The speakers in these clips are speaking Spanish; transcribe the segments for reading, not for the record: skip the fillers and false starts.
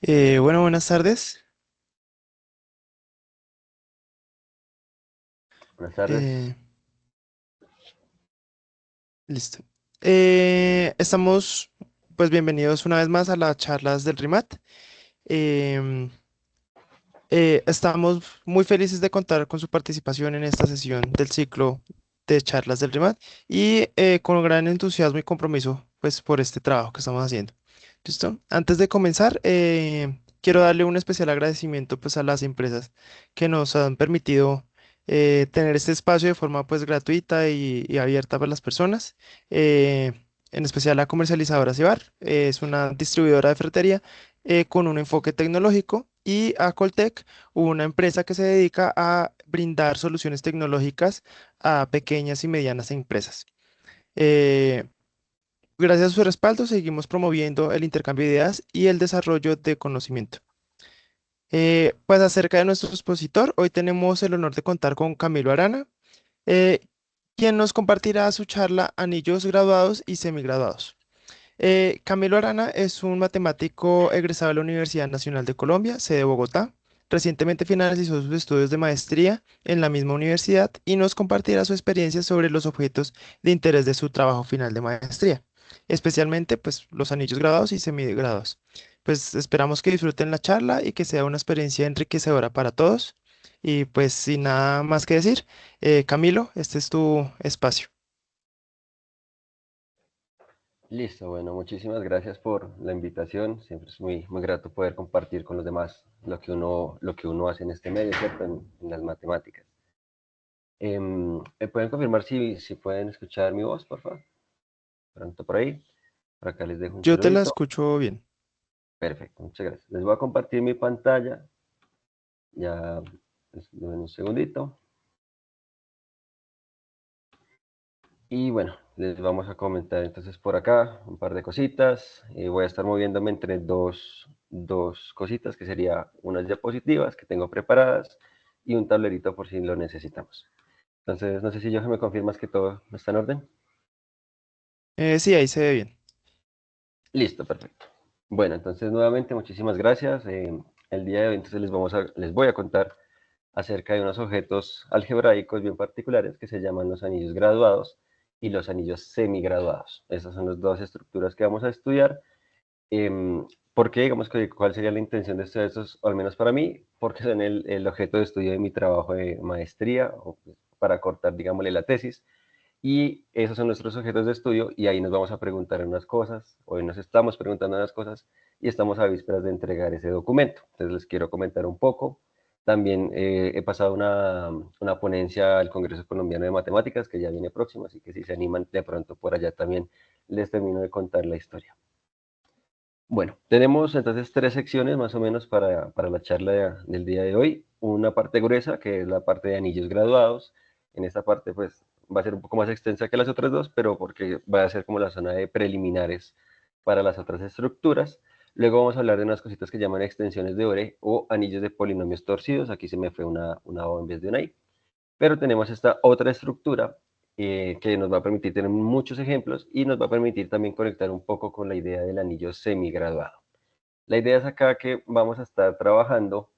Bueno, buenas tardes. Buenas tardes. Eh, Listo. Estamos, pues bienvenidos una vez más a las charlas del RIMAT. Em, Estamos muy felices de contar con su participación en esta sesión del ciclo de charlas del RIMAT y con gran entusiasmo y compromiso, pues, por este trabajo que estamos haciendo. ¿Listo? Antes de comenzar, quiero darle un especial agradecimiento, pues, a las empresas que nos han permitido tener este espacio de forma, pues, gratuita y abierta para las personas. eh, en especial a Comercializadora Cibar, es una distribuidora de ferretería con un enfoque tecnológico, y a Coltec, una empresa que se dedica a brindar soluciones tecnológicas a pequeñas y medianas empresas. Eh, Gracias a su respaldo, seguimos promoviendo el intercambio de ideas y el desarrollo de conocimiento. Pues acerca de nuestro expositor, hoy tenemos el honor de contar con Camilo Arana, eh, quien nos compartirá su charla Anillos graduados y semigraduados. Camilo Arana es un matemático egresado de la Universidad Nacional de Colombia, sede Bogotá. Recientemente finalizó sus estudios de maestría en la misma universidad y nos compartirá su experiencia sobre los objetos de interés de su trabajo final de maestría, especialmente pues los anillos graduados y semigraduados. Pues esperamos que disfruten la charla y que sea una experiencia enriquecedora para todos. Y pues sin nada más que decir, Camilo, este es tu espacio. Listo, bueno, muchísimas gracias por la invitación. Siempre es muy grato poder compartir con los demás lo que uno hace en este medio, ¿cierto? En las matemáticas. ¿Me pueden confirmar si pueden escuchar mi voz, por favor? Pronto por ahí. Por acá les dejo un Yo te la saludito. escucho bien. Perfecto, muchas gracias. Les voy a compartir mi pantalla. Ya, pues, denme un segundito. Y bueno, les vamos a comentar entonces por acá un par de cositas. Voy a estar moviéndome entre dos cositas, que sería unas diapositivas que tengo preparadas y un tablerito por si lo necesitamos. Entonces, no sé si yo me confirmas que todo está en orden. Sí, ahí se ve bien. Listo, perfecto. Bueno, entonces nuevamente muchísimas gracias. El día de hoy entonces les voy a contar acerca de unos objetos algebraicos bien particulares que se llaman los anillos graduados y los anillos semigraduados. Esas son las dos estructuras que vamos a estudiar. ¿Por qué? Digamos que cuál sería la intención de estudiar estos, o al menos para mí, porque son el objeto de estudio de mi trabajo de maestría, o pues, para cortar, digámosle, la tesis. Y esos son nuestros objetos de estudio y ahí nos vamos a preguntar unas cosas, hoy nos estamos preguntando unas cosas y estamos a vísperas de entregar ese documento. Entonces les quiero comentar un poco. También he pasado una ponencia al Congreso Colombiano de Matemáticas que ya viene próximo, así que si se animan de pronto por allá también les termino de contar la historia. Bueno, tenemos entonces tres secciones más o menos para la charla del día de hoy. Una parte gruesa, que es la parte de anillos graduados. En esta parte, pues, va a ser un poco más extensa que las otras dos, pero porque va a ser como la zona de preliminares para las otras estructuras. Luego vamos a hablar de unas cositas que llaman extensiones de Ore o anillos de polinomios torcidos. Aquí se me fue una O en vez de una I. Pero tenemos esta otra estructura que nos va a permitir tener muchos ejemplos y nos va a permitir también conectar un poco con la idea del anillo semigraduado. La idea es acá que vamos a estar trabajando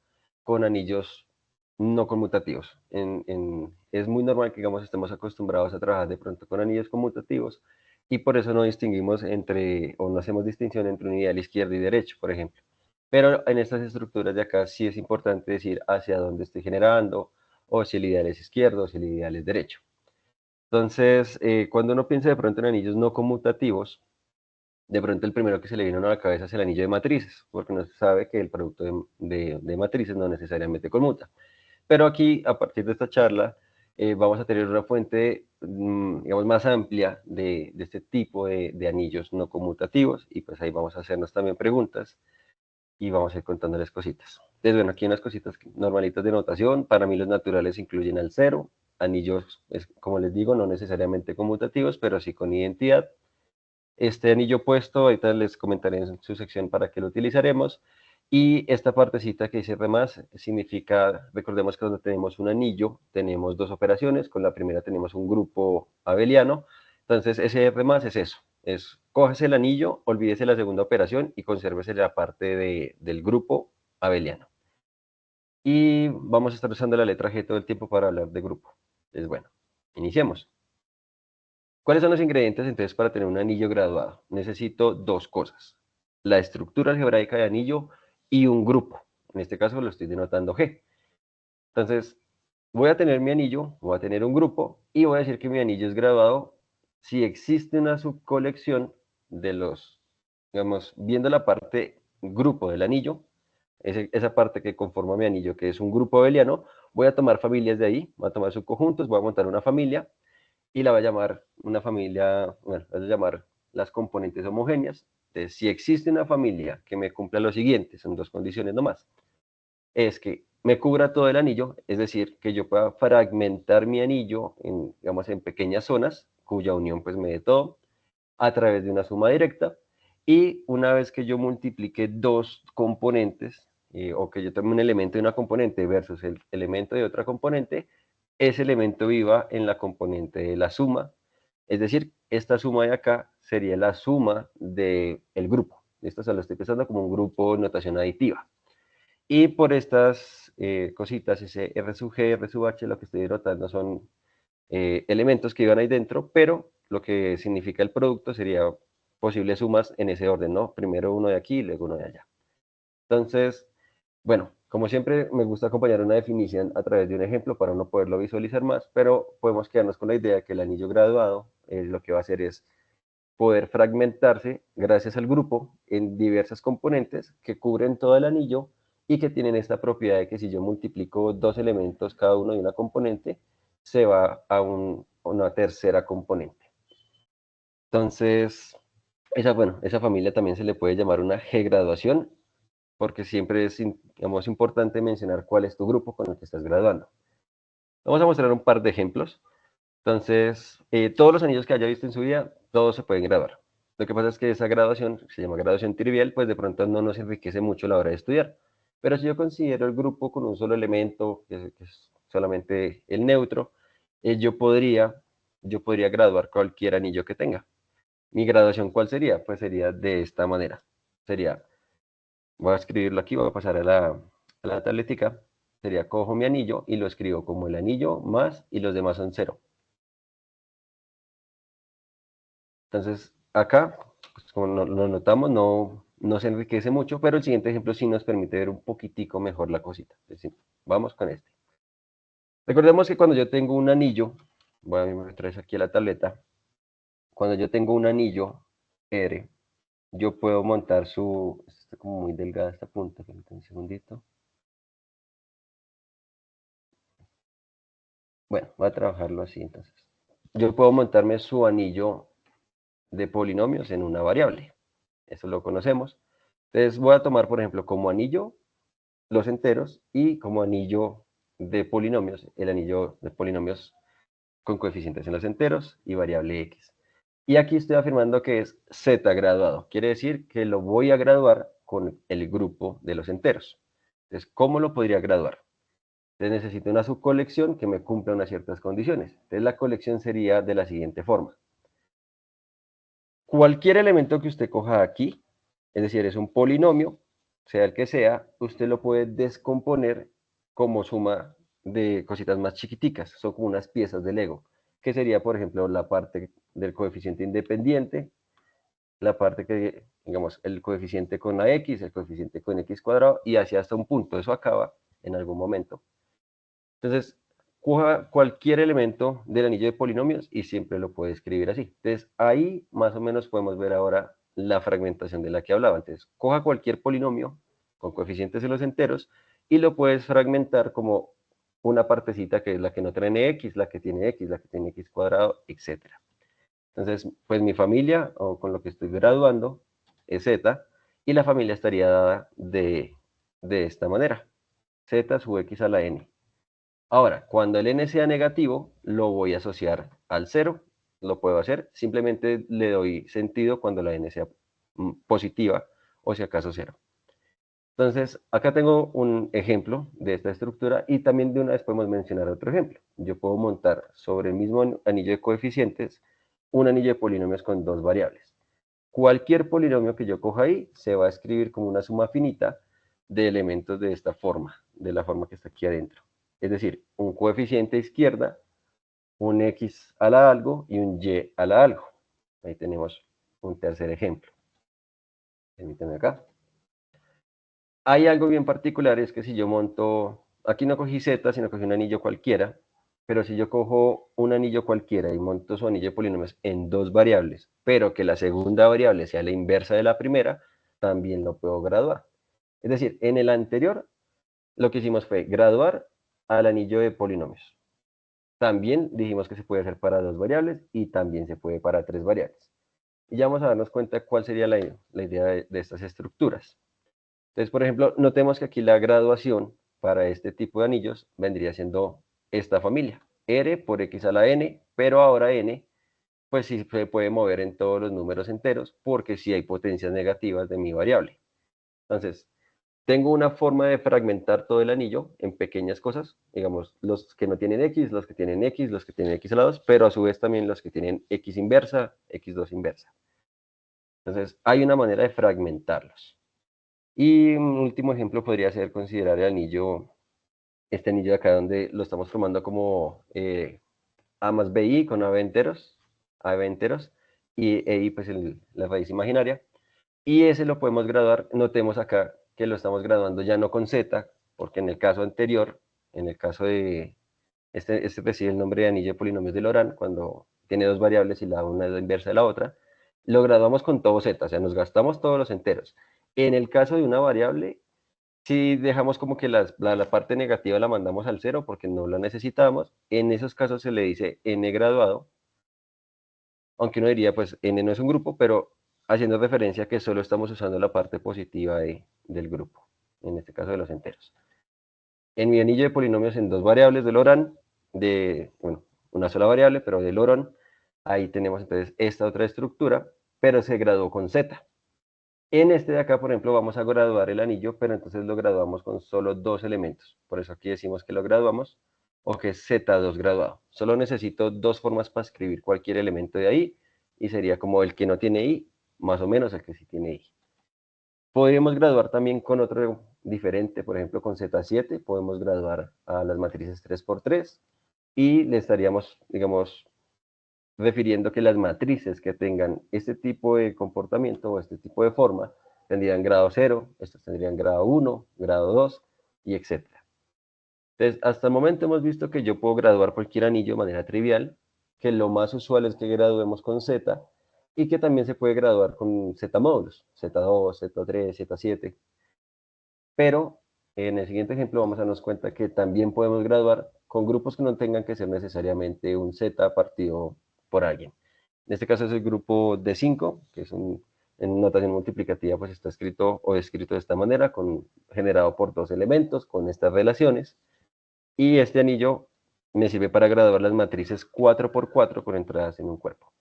con anillos no conmutativos. Es muy normal que, digamos, estemos acostumbrados a trabajar de pronto con anillos conmutativos y por eso no distinguimos entre, o no hacemos distinción entre un ideal izquierdo y derecho, por ejemplo. Pero en estas estructuras de acá sí es importante decir hacia dónde estoy generando, o si el ideal es izquierdo, o si el ideal es derecho. Entonces, cuando uno piensa de pronto en anillos no conmutativos, de pronto el primero que se le viene a uno a la cabeza es el anillo de matrices, porque uno sabe que el producto de matrices no necesariamente conmuta. Pero aquí, a partir de esta charla, vamos a tener una fuente, digamos, más amplia de este tipo de anillos no conmutativos, y pues ahí vamos a hacernos también preguntas y vamos a ir contándoles cositas. Entonces, bueno, aquí unas cositas normalitas de notación. Para mí los naturales incluyen al cero, anillos, como les digo, no necesariamente conmutativos, pero sí con identidad. Este anillo puesto, ahorita les comentaré en su sección para qué lo utilizaremos. Y esta partecita que dice más significa, recordemos que cuando tenemos un anillo, tenemos dos operaciones. Con la primera tenemos un grupo abeliano. Entonces, ese R más es eso, es cógese el anillo, olvídese la segunda operación y consérvese la parte del grupo abeliano. Y vamos a estar usando la letra G todo el tiempo para hablar de grupo. Entonces, bueno, iniciemos. ¿Cuáles son los ingredientes entonces para tener un anillo graduado? Necesito dos cosas: la estructura algebraica de anillo y un grupo. En este caso lo estoy denotando G. Entonces, voy a tener mi anillo, voy a tener un grupo y voy a decir que mi anillo es graduado si existe una subcolección de los, digamos, viendo la parte grupo del anillo, esa parte que conforma mi anillo, que es un grupo abeliano, voy a tomar familias de ahí, voy a tomar subconjuntos, voy a montar una familia y la voy a llamar una familia, bueno, voy a llamar las componentes homogéneas. Entonces, si existe una familia que me cumpla lo siguiente, son dos condiciones nomás, es que me cubra todo el anillo, es decir, que yo pueda fragmentar mi anillo en, digamos, en pequeñas zonas, cuya unión pues me dé todo, a través de una suma directa, y una vez que yo multiplique dos componentes, o que yo tome un elemento de una componente versus el elemento de otra componente, ese elemento viva en la componente de la suma, es decir, esta suma de acá sería la suma del grupo. Esto se lo estoy pensando como un grupo de notación aditiva. Y por estas cositas, ese R sub G, R sub H, lo que estoy denotando son elementos que iban ahí dentro, pero lo que significa el producto sería posibles sumas en ese orden, ¿no? Primero uno de aquí y luego uno de allá. Entonces, bueno, como siempre me gusta acompañar una definición a través de un ejemplo para uno poderlo visualizar más, pero podemos quedarnos con la idea de que el anillo graduado lo que va a hacer es poder fragmentarse gracias al grupo en diversas componentes que cubren todo el anillo y que tienen esta propiedad de que si yo multiplico dos elementos cada uno de una componente, se va a una tercera componente. Entonces, bueno, esa familia también se le puede llamar una G-graduación, porque siempre es, digamos, importante mencionar cuál es tu grupo con el que estás graduando. Vamos a mostrar un par de ejemplos. Entonces, todos los anillos que haya visto en su vida, todos se pueden graduar. Lo que pasa es que esa graduación, se llama graduación trivial, pues de pronto no nos enriquece mucho a la hora de estudiar. Pero si yo considero el grupo con un solo elemento, que es solamente el neutro, yo podría graduar cualquier anillo que tenga. ¿Mi graduación cuál sería? Pues sería de esta manera. Sería, voy a escribirlo aquí, voy a pasar a la tabletica. Sería, cojo mi anillo y lo escribo como el anillo más y los demás son cero. Entonces, acá, pues, como lo notamos, no se enriquece mucho, pero el siguiente ejemplo sí nos permite ver un poquitico mejor la cosita. Entonces, vamos con este. Recordemos que cuando yo tengo un anillo, voy a mostrar aquí a la tableta, cuando yo tengo un anillo R, yo puedo montar está como muy delgada esta punta, un segundito. Bueno, voy a trabajarlo así entonces. Yo puedo montarme su anillo de polinomios en una variable. Eso lo conocemos. Entonces voy a tomar, por ejemplo, como anillo los enteros y como anillo de polinomios, el anillo de polinomios con coeficientes en los enteros y variable x. Y aquí estoy afirmando que es z graduado. Quiere decir que lo voy a graduar con el grupo de los enteros. Entonces, ¿cómo lo podría graduar? Entonces necesito una subcolección que me cumpla unas ciertas condiciones. Entonces la colección sería de la siguiente forma. Cualquier elemento que usted coja aquí, es decir, es un polinomio, sea el que sea, usted lo puede descomponer como suma de cositas más chiquiticas, son como unas piezas de Lego, que sería, por ejemplo, la parte del coeficiente independiente, la parte que, digamos, el coeficiente con la x, el coeficiente con x cuadrado, y así hasta un punto, eso acaba en algún momento. Entonces, coja cualquier elemento del anillo de polinomios y siempre lo puede escribir así. Entonces, ahí más o menos podemos ver ahora la fragmentación de la que hablaba. Entonces, coja cualquier polinomio con coeficientes en los enteros y lo puedes fragmentar como una partecita que es la que no tiene x, la que tiene x, la que tiene x cuadrado, etc. Entonces, pues mi familia, o con lo que estoy graduando, es z, y la familia estaría dada de esta manera. Z sub x a la n. Ahora, cuando el n sea negativo, lo voy a asociar al cero. Lo puedo hacer. Simplemente le doy sentido cuando la n sea positiva o si acaso cero. Entonces, acá tengo un ejemplo de esta estructura y también de una vez podemos mencionar otro ejemplo. Yo puedo montar sobre el mismo anillo de coeficientes un anillo de polinomios con dos variables. cualquier polinomio que yo coja ahí se va a escribir como una suma finita de elementos de esta forma, de la forma que está aquí adentro. Es decir, un coeficiente a izquierda, un x a la algo y un y a la algo. Ahí tenemos un tercer ejemplo. Permítanme acá. Hay algo bien particular, es que si yo monto, aquí no cogí z, sino cogí un anillo cualquiera, pero si yo cojo un anillo cualquiera y monto su anillo de polinomios en dos variables, pero que la segunda variable sea la inversa de la primera, también lo puedo graduar. Es decir, en el anterior, lo que hicimos fue graduar al anillo de polinomios. También dijimos que se puede hacer para dos variables y también se puede para tres variables. Y ya vamos a darnos cuenta cuál sería la idea de estas estructuras. Entonces, por ejemplo, notemos que aquí la graduación para este tipo de anillos vendría siendo esta familia. R por x a la n, pero ahora n, pues sí se puede mover en todos los números enteros porque sí hay potencias negativas de mi variable. Entonces, tengo una forma de fragmentar todo el anillo en pequeñas cosas, digamos, los que no tienen x, los que tienen x, los que tienen x a la 2, pero a su vez también los que tienen x inversa, x2 inversa. Entonces, hay una manera de fragmentarlos. Y un último ejemplo podría ser considerar el anillo, este anillo de acá donde lo estamos formando como A más BI con AB enteros, y EI pues la raíz imaginaria. Y ese lo podemos graduar, notemos acá que lo estamos graduando ya no con Z, porque en el caso anterior, en el caso de, este recibe el nombre de anillo de polinomios de Laurent, cuando tiene dos variables y la una es la inversa de la otra, lo graduamos con todo Z, o sea, nos gastamos todos los enteros. En el caso de una variable, si dejamos como que la parte negativa la mandamos al cero porque no la necesitamos, en esos casos se le dice n graduado, aunque uno diría pues n no es un grupo, pero haciendo referencia a que solo estamos usando la parte positiva del grupo, en este caso de los enteros. En mi anillo de polinomios en dos variables de Laurent, bueno, una sola variable, pero de Laurent, ahí tenemos entonces esta otra estructura, pero se graduó con z. En este de acá, por ejemplo, vamos a graduar el anillo, pero entonces lo graduamos con solo dos elementos. Por eso aquí decimos que lo graduamos o que es Z2 graduado. Solo necesito dos formas para escribir cualquier elemento de ahí y sería como el que no tiene I, más o menos el que sí tiene I. Podríamos graduar también con otro diferente, por ejemplo con Z7, podemos graduar a las matrices 3×3 y le estaríamos, digamos, refiriendo que las matrices que tengan este tipo de comportamiento o este tipo de forma tendrían grado 0, estas tendrían grado 1, grado 2 y etcétera. Entonces, hasta el momento hemos visto que yo puedo graduar cualquier anillo de manera trivial, que lo más usual es que graduemos con Z y que también se puede graduar con Z módulos, Z2, Z3, Z7, pero en el siguiente ejemplo vamos a darnos cuenta que también podemos graduar con grupos que no tengan que ser necesariamente un Z partido por alguien. En este caso es el grupo de 5, que es en notación multiplicativa, pues está escrito o descrito de esta manera, generado por dos elementos, con estas relaciones. Y este anillo me sirve para graduar las matrices 4×4 con entradas en un cuerpo.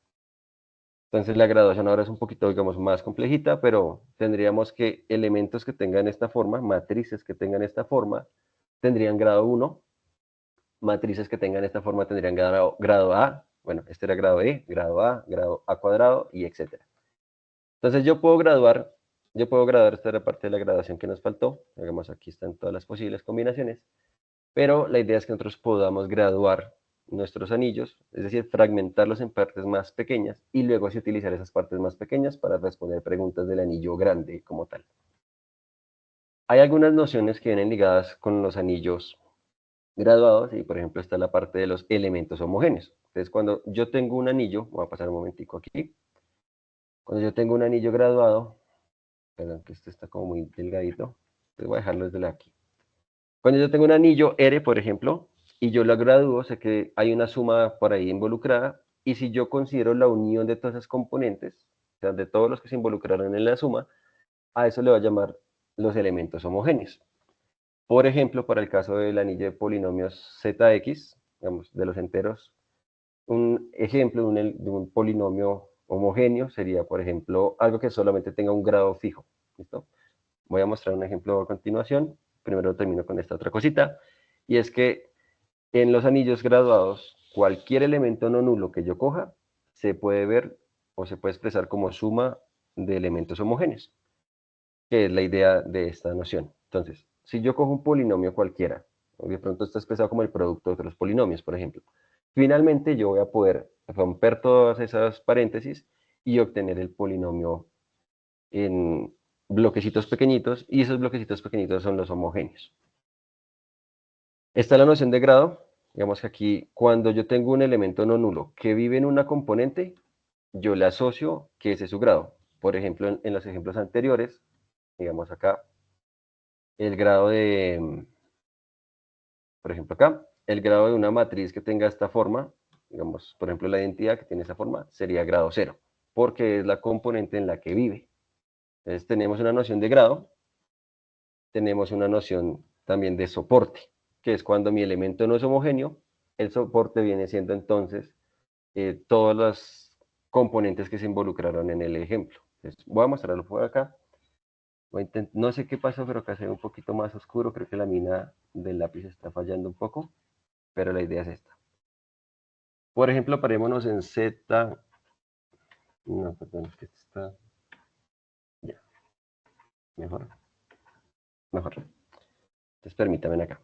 Entonces la graduación ahora es un poquito, digamos, más complejita, pero tendríamos que elementos que tengan esta forma, matrices que tengan esta forma, tendrían grado 1, matrices que tengan esta forma tendrían grado A, bueno, este era grado E, grado A cuadrado y etcétera. Entonces yo puedo graduar, esta era parte de la graduación que nos faltó, digamos aquí están todas las posibles combinaciones, pero la idea es que nosotros podamos graduar nuestros anillos, es decir, fragmentarlos en partes más pequeñas y luego así utilizar esas partes más pequeñas para responder preguntas del anillo grande como tal. Hay algunas nociones que vienen ligadas con los anillos graduados y por ejemplo está la parte de los elementos homogéneos. Entonces cuando yo tengo un anillo, voy a pasar un momentico aquí, cuando yo tengo un anillo graduado, perdón que esto está como muy delgadito, entonces voy a dejarlo desde aquí. Cuando yo tengo un anillo R, por ejemplo, y yo lo gradúo, sé que hay una suma por ahí involucrada, y si yo considero la unión de todas esas componentes, o sea, de todos los que se involucraron en la suma, a eso le voy a llamar los elementos homogéneos. Por ejemplo, para el caso del anillo de polinomios Zx, digamos, de los enteros, un ejemplo de un polinomio homogéneo sería, por ejemplo, algo que solamente tenga un grado fijo. ¿Listo? Voy a mostrar un ejemplo a continuación. Primero termino con esta otra cosita. Y es que en los anillos graduados, cualquier elemento no nulo que yo coja se puede ver o se puede expresar como suma de elementos homogéneos, que es la idea de esta noción. Entonces, si yo cojo un polinomio cualquiera, de pronto está expresado como el producto de otros polinomios, por ejemplo, finalmente yo voy a poder romper todas esas paréntesis y obtener el polinomio en bloquecitos pequeñitos, y esos bloquecitos pequeñitos son los homogéneos. Está la noción de grado. Digamos que aquí, cuando yo tengo un elemento no nulo que vive en una componente, yo le asocio que ese es su grado. Por ejemplo, en los ejemplos anteriores, digamos acá, el grado de, por ejemplo acá, el grado de una matriz que tenga esta forma, digamos, por ejemplo, la identidad que tiene esta forma, sería grado 0, porque es la componente en la que vive. Entonces tenemos una noción de grado, tenemos una noción también de soporte, que es cuando mi elemento no es homogéneo, el soporte viene siendo entonces todas las componentes que se involucraron en el ejemplo. Entonces, voy a mostrarlo por acá. No sé qué pasó, pero acá se ve un poquito más oscuro. Creo que la mina del lápiz está fallando un poco, pero la idea es esta. Por ejemplo, parémonos en Z. No, perdón, es que está. Ya, mejor. Mejor. Entonces, permítanme acá.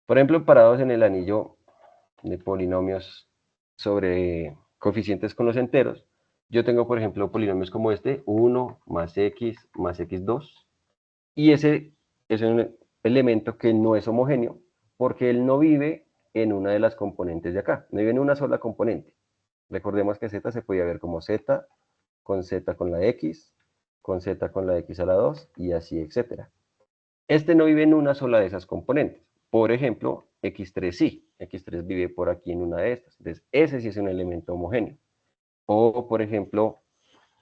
Por ejemplo, parados en el anillo de polinomios sobre coeficientes con los enteros, yo tengo, por ejemplo, polinomios como este, 1 más x2, y ese es un elemento que no es homogéneo porque él no vive en una de las componentes de acá, no vive en una sola componente. Recordemos que z se podía ver como z con la x, con z con la x a la 2 y así, etcétera. Este no vive en una sola de esas componentes. Por ejemplo, x3 sí, x3 vive por aquí en una de estas. Entonces, ese sí es un elemento homogéneo. O, por ejemplo,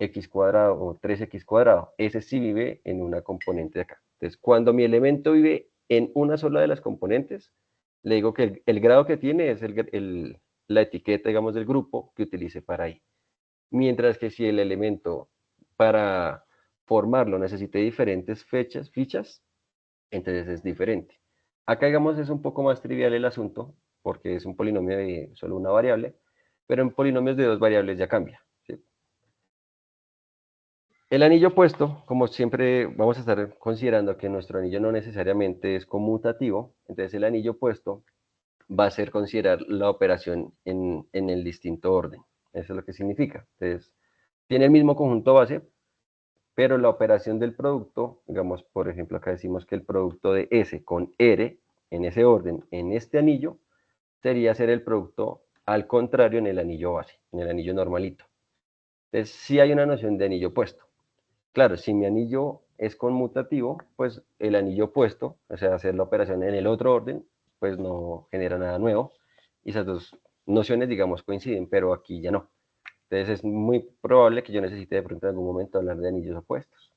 x cuadrado o 3x cuadrado, ese sí vive en una componente de acá. Entonces, cuando mi elemento vive en una sola de las componentes, le digo que el grado que tiene es la etiqueta, digamos, del grupo que utilice para ahí. Mientras que si el elemento para formarlo necesite diferentes fichas, entonces es diferente. Acá, digamos, es un poco más trivial el asunto, porque es un polinomio de solo una variable, pero en polinomios de dos variables ya cambia. ¿Sí? El anillo opuesto, como siempre vamos a estar considerando que nuestro anillo no necesariamente es conmutativo, entonces el anillo opuesto va a ser considerar la operación en el distinto orden. Eso es lo que significa. Entonces, tiene el mismo conjunto base, pero la operación del producto, digamos, por ejemplo, acá decimos que el producto de S con R, en ese orden, en este anillo, sería hacer el producto al contrario en el anillo base, en el anillo normalito. Entonces, sí hay una noción de anillo opuesto. Claro, si mi anillo es conmutativo, pues el anillo opuesto, o sea, hacer la operación en el otro orden, pues no genera nada nuevo. Y esas dos nociones, digamos, coinciden, pero aquí ya no. Entonces es muy probable que yo necesite de pronto en algún momento hablar de anillos opuestos.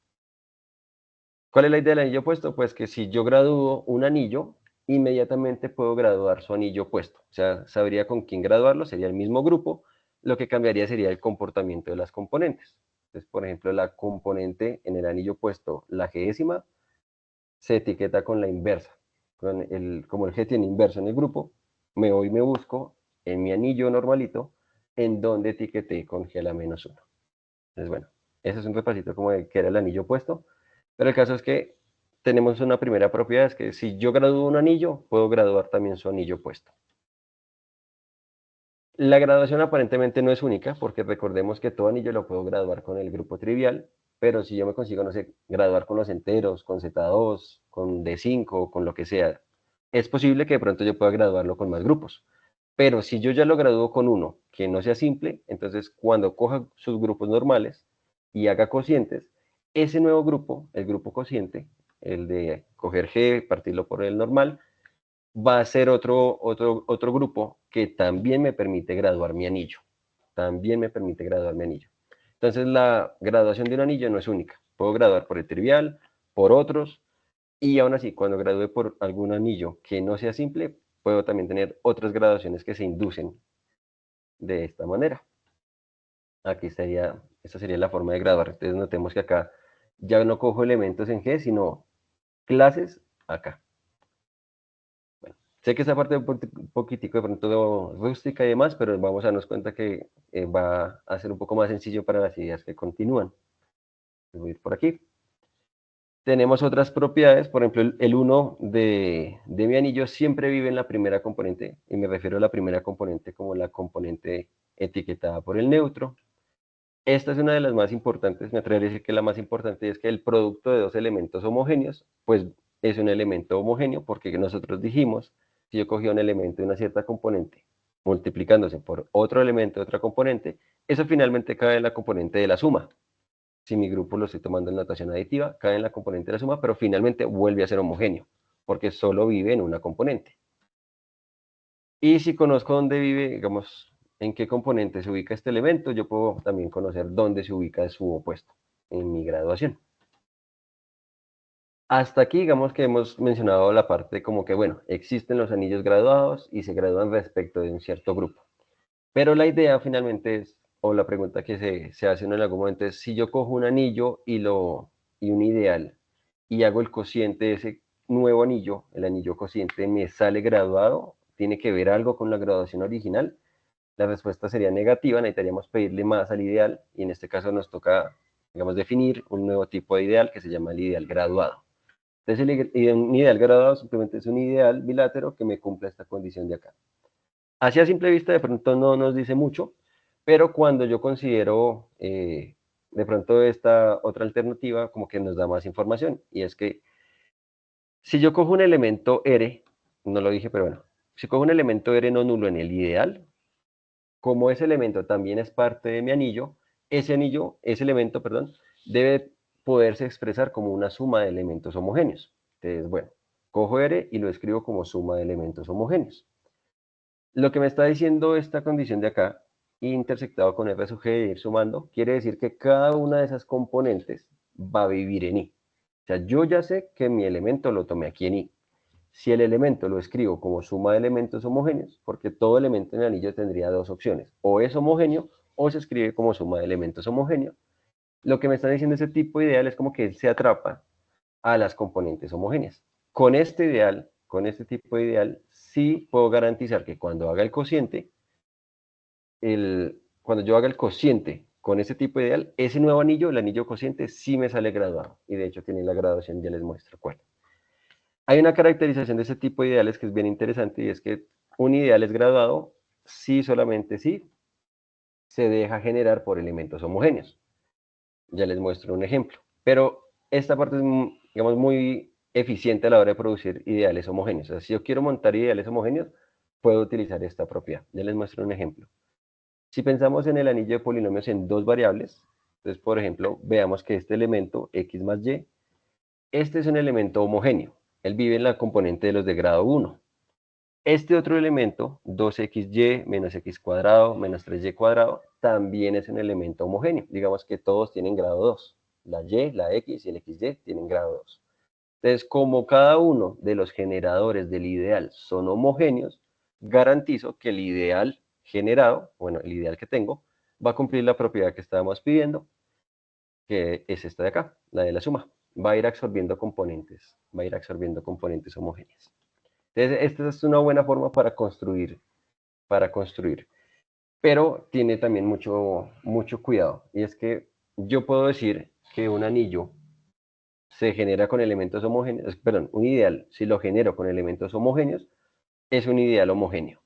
¿Cuál es la idea del anillo opuesto? Pues que si yo gradúo un anillo, inmediatamente puedo graduar su anillo opuesto. O sea, sabría con quién graduarlo, sería el mismo grupo, lo que cambiaría sería el comportamiento de las componentes. Entonces, por ejemplo, la componente en el anillo opuesto, la G se etiqueta con la inversa. Como el G tiene inverso en el grupo, me voy y me busco en mi anillo normalito en donde etiqueté con G a la menos 1. Entonces, bueno, ese es un repasito como de qué era el anillo opuesto. Pero el caso es que tenemos una primera propiedad, es que si yo gradúo un anillo, puedo graduar también su anillo opuesto. La graduación aparentemente no es única, porque recordemos que todo anillo lo puedo graduar con el grupo trivial, pero si yo me consigo, no sé, graduar con los enteros, con Z2, con D5, con lo que sea, es posible que de pronto yo pueda graduarlo con más grupos. Pero si yo ya lo gradúo con uno que no sea simple, entonces cuando coja sus grupos normales y haga cocientes, ese nuevo grupo, el grupo cociente, el de coger G, partirlo por el normal, va a ser otro grupo que también me permite graduar mi anillo. También me permite graduar mi anillo. Entonces la graduación de un anillo no es única. Puedo graduar por el trivial, por otros, y aún así, cuando gradúe por algún anillo que no sea simple, puedo también tener otras graduaciones que se inducen de esta manera. Aquí esta sería la forma de graduar. Entonces notemos que acá ya no cojo elementos en G, sino clases acá. Sé que esta parte es un poquitico de pronto rústica y demás, pero vamos a darnos cuenta que va a ser un poco más sencillo para las ideas que continúan. Voy a ir por aquí. Tenemos otras propiedades, por ejemplo, el 1 de mi anillo siempre vive en la primera componente, y me refiero a la primera componente como la componente etiquetada por el neutro. Esta es una de las más importantes, me atrevería a decir que la más importante es que el producto de dos elementos homogéneos, pues es un elemento homogéneo porque nosotros dijimos, si yo cogía un elemento de una cierta componente, multiplicándose por otro elemento de otra componente, eso finalmente cae en la componente de la suma. Si mi grupo lo estoy tomando en notación aditiva, cae en la componente de la suma, pero finalmente vuelve a ser homogéneo, porque solo vive en una componente. Y si conozco dónde vive, digamos, en qué componente se ubica este elemento, yo puedo también conocer dónde se ubica su opuesto en mi graduación. Hasta aquí, digamos que hemos mencionado la parte como que, bueno, existen los anillos graduados y se gradúan respecto de un cierto grupo. Pero la idea finalmente es, o la pregunta que se hace en algún momento es, si yo cojo un anillo y un ideal y hago el cociente de ese nuevo anillo, el anillo cociente me sale graduado, ¿tiene que ver algo con la graduación original? La respuesta sería negativa, necesitaríamos pedirle más al ideal y en este caso nos toca, digamos, definir un nuevo tipo de ideal que se llama el ideal graduado. Entonces, un ideal graduado simplemente es un ideal bilátero que me cumpla esta condición de acá. Así a simple vista de pronto no nos dice mucho, pero cuando yo considero de pronto esta otra alternativa como que nos da más información y es que si yo cojo un elemento R, no lo dije, pero bueno, si cojo un elemento R no nulo en el ideal, como ese elemento también es parte de mi anillo, ese elemento, perdón, debe poderse expresar como una suma de elementos homogéneos. Entonces, bueno, cojo R y lo escribo como suma de elementos homogéneos. Lo que me está diciendo esta condición de acá, intersectado con R sub G de ir sumando, quiere decir que cada una de esas componentes va a vivir en I. O sea, yo ya sé que mi elemento lo tomé aquí en I. Si el elemento lo escribo como suma de elementos homogéneos, porque todo elemento en el anillo tendría dos opciones, o es homogéneo o se escribe como suma de elementos homogéneos, lo que me está diciendo ese tipo de ideal es como que él se atrapa a las componentes homogéneas. Con este ideal, con este tipo de ideal, sí puedo garantizar que cuando haga el cociente, cuando yo haga el cociente con ese tipo de ideal, ese nuevo anillo, el anillo cociente, sí me sale graduado. Y de hecho tiene la graduación, ya les muestro cuál. Hay una caracterización de ese tipo de ideales que es bien interesante y es que un ideal es graduado si solamente si se deja generar por elementos homogéneos. Ya les muestro un ejemplo. Pero esta parte es, digamos, muy eficiente a la hora de producir ideales homogéneos. O sea, si yo quiero montar ideales homogéneos, puedo utilizar esta propiedad. Ya les muestro un ejemplo. Si pensamos en el anillo de polinomios en dos variables, entonces, por ejemplo, veamos que este elemento, x más y, este es un elemento homogéneo. Él vive en la componente de los de grado 1. Este otro elemento, 2xy menos x cuadrado menos 3y cuadrado, también es un elemento homogéneo. Digamos que todos tienen grado 2. La y, la x y el xy tienen grado 2. Entonces, como cada uno de los generadores del ideal son homogéneos, garantizo que el ideal generado, bueno, el ideal que tengo, va a cumplir la propiedad que estábamos pidiendo, que es esta de acá, la de la suma. Va a ir absorbiendo componentes, homogéneas. Entonces, esta es una buena forma para construir. Pero tiene también mucho cuidado. Y es que yo puedo decir que un anillo se genera con elementos homogéneos, perdón, un ideal, si lo genero con elementos homogéneos, es un ideal homogéneo.